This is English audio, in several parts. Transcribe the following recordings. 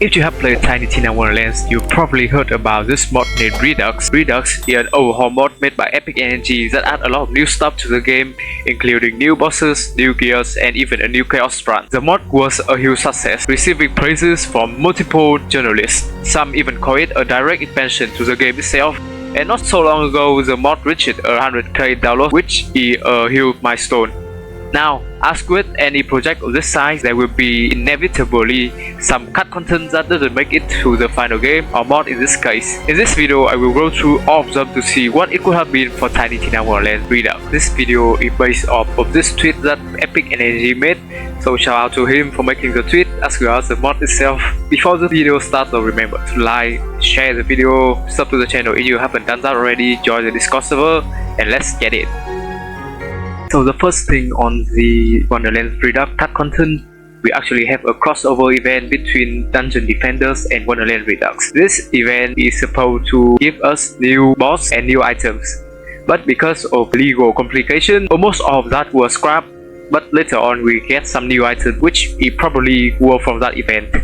If you have played Tiny Tina Wonderlands, you've probably heard about this mod named REDUX. REDUX is an overhaul mod made by Epic Energy that adds a lot of new stuff to the game, including new bosses, new gears, and even a new chaos run. The mod was a huge success, receiving praises from multiple journalists. Some even call it a direct expansion to the game itself. And not so long ago, the mod reached 100k downloads, which is a huge milestone. Now, as with any project of this size, there will be inevitably some cut content that doesn't make it to the final game, or mod in this case. In this video, I will go through all of them to see what it could have been for Tiny Tina Wonderlands REDUX. This video is based off of this tweet that Epic Energy made, so shout out to him for making the tweet as well as the mod itself. Before the video starts, though, remember to like, share the video, sub to the channel if you haven't done that already, join the Discord server, and let's get it. So the first thing on the Wonderlands REDUX cut content, we actually have a crossover event between Dungeon Defenders and Wonderlands REDUX. This event is supposed to give us new boss and new items, but because of legal complication, almost all of that was scrapped. But later on we get some new items which is probably were from that event.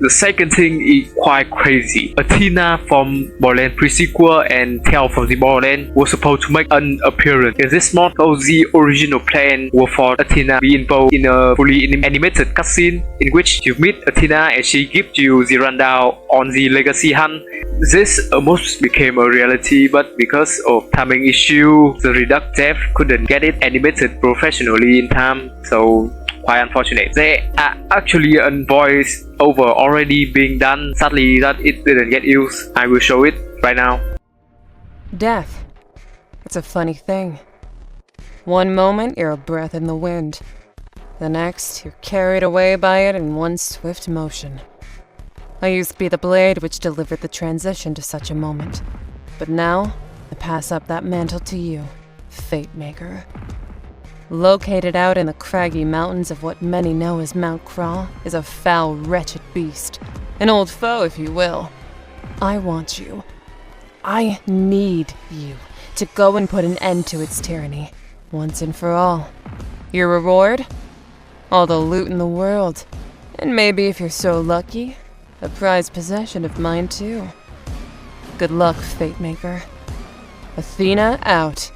The second thing is quite crazy. Athena from Borderlands pre-sequel and Tail from the Borderlands was supposed to make an appearance in this mod, so the original plan was for Athena be involved in a fully animated cutscene in which you meet Athena and she gives you the rundown on the legacy hunt. This almost became a reality, but because of timing issue, the REDUX dev couldn't get it animated professionally in time, so quite unfortunate. There are actually a voice over already being done, sadly that it didn't get used. I will show it right now. Death. It's a funny thing. One moment you're a breath in the wind. The next you're carried away by it in one swift motion. I used to be the blade which delivered the transition to such a moment. But now, I pass up that mantle to you, Fate Maker. Located out in the craggy mountains of what many know as Mount Craw is a foul, wretched beast. An old foe, if you will. I want you. I need you to go and put an end to its tyranny, once and for all. Your reward? All the loot in the world. And maybe, if you're so lucky, a prized possession of mine too. Good luck, Fate Maker. Athena out.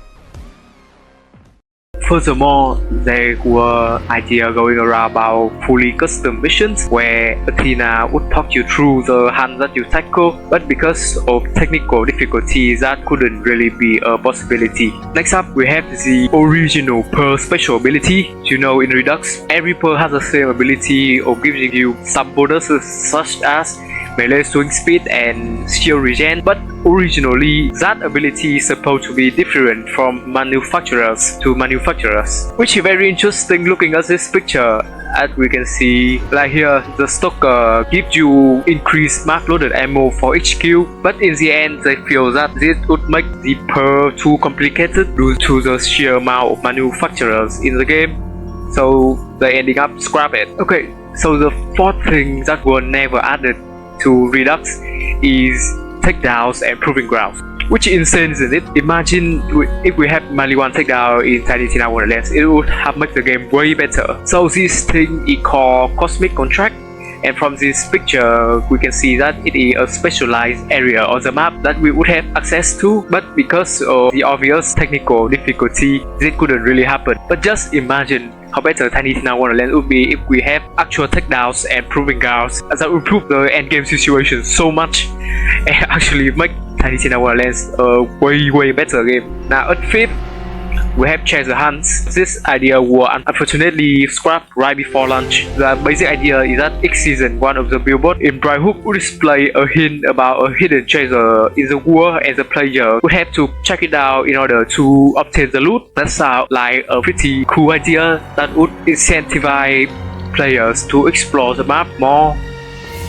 Furthermore, there were ideas going around about fully custom missions where Athena would talk you through the hunt that you tackle, but because of technical difficulties that couldn't really be a possibility. Next up, we have the original Pearl special ability. You know, in REDUX, every Pearl has the same ability of giving you some bonuses such as melee swing speed and shield regen, but originally that ability is supposed to be different from manufacturers to manufacturers, which is very interesting looking at this picture. As we can see, like here, the Stalker gives you increased mark loaded ammo for each kill, but in the end they feel that this would make the Pearl too complicated due to the sheer amount of manufacturers in the game, so they ending up scrap it. Okay, so the fourth thing that was never added to REDUX is takedowns and proving grounds, which is insane, isn't it? Imagine if we have only one takedown in Tiny Tina Wonderlands, it would have made the game way better. So this thing is called Cosmic Contract, and from this picture we can see that it is a specialized area on the map that we would have access to, but because of the obvious technical difficulty, this couldn't really happen. But just imagine how better Tiny Tina Wonderlands would be if we have actual takedowns and proving grounds that would improve the endgame situation so much and actually make Tiny Tina Wonderlands a way better game. Now at fifth, we have treasure hunts. This idea was unfortunately scrapped right before launch. The basic idea is that each season, one of the billboards in Briarhook would display a hint about a hidden treasure in the world, and the player would have to check it out in order to obtain the loot. That sounds like a pretty cool idea that would incentivize players to explore the map more.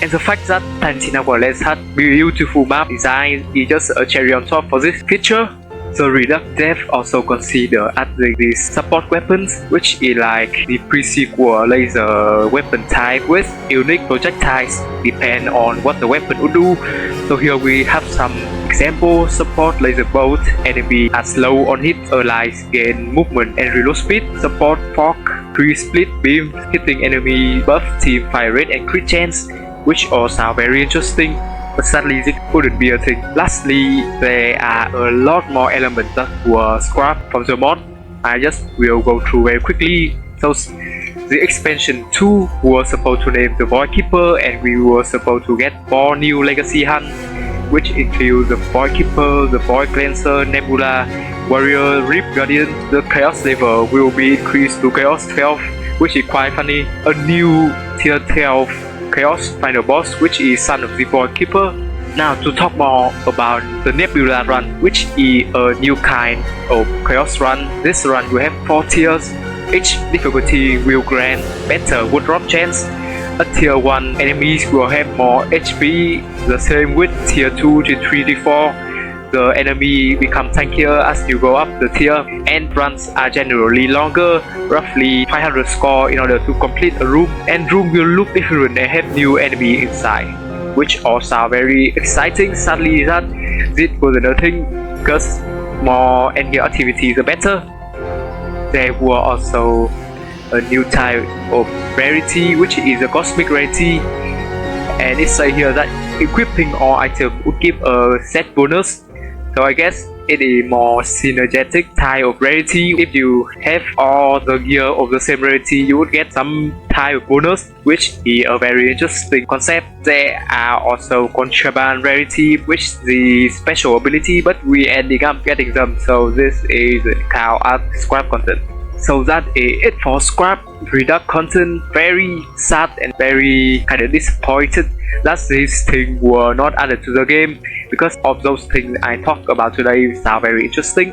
And the fact that Tiny Tina Wonderlands had beautiful map design is just a cherry on top for this feature. The REDUX dev also consider adding these support weapons, which is like the pre-sequel laser weapon type with unique projectiles depend on what the weapon would do. So here we have some example: support laser bolt, enemy are slow on hit, allies gain movement and reload speed. Support fork, 3 split beam, hitting enemy buff team fire rate and crit chance. which all sound very interesting, but sadly this wouldn't be a thing. Lastly, there are a lot more elements that were scrapped from the mod. I just will go through very quickly. So the expansion 2 was supposed to name the Void Keeper, and we were supposed to get 4 new legacy hunts, which include the Void Keeper, the Void Cleanser, Nebula, Warrior, Rift Guardian. The Chaos level will be increased to Chaos 12, which is quite funny. A new tier 12 Chaos final boss, which is Son of the Void Keeper. Now to talk more about the Nebula run, which is a new kind of Chaos run. This run will have 4 tiers. Each difficulty will grant better wood drop chance. A tier 1 enemies will have more HP, the same with tier 2 to 3 to 4. The enemy become tankier as you go up the tier, and runs are generally longer, roughly 500 score in order to complete a room, and room will look different and have new enemy inside, which all sound very exciting. Sadly that this wasn't a thing, because more endgame activities are better. There were also a new type of rarity, which is a cosmic rarity, and it says here that equipping all items would give a set bonus. So I guess it is more synergetic type of rarity. If you have all the gear of the same rarity, you would get some type of bonus, which is a very interesting concept. There are also contraband rarity, which is the special ability, but we ending up getting them, so this is count as scrap content. So that is it for scrap REDUX content. Very sad and very kind of disappointed that these things were not added to the game, because of those things I talked about today sound very interesting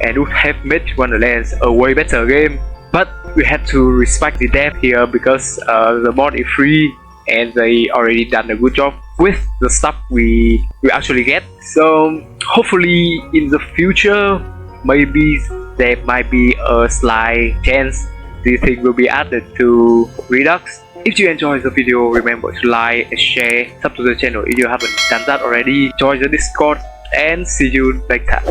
and would have made Wonderlands a way better game. But we have to respect the devs here, because the mod is free and they already done a good job with the stuff we actually get. So hopefully in the future, maybe there might be a slight chance this thing will be added to REDUX. If you enjoyed the video, remember to like and share, sub to the channel if you haven't done that already, join the Discord, and see you later.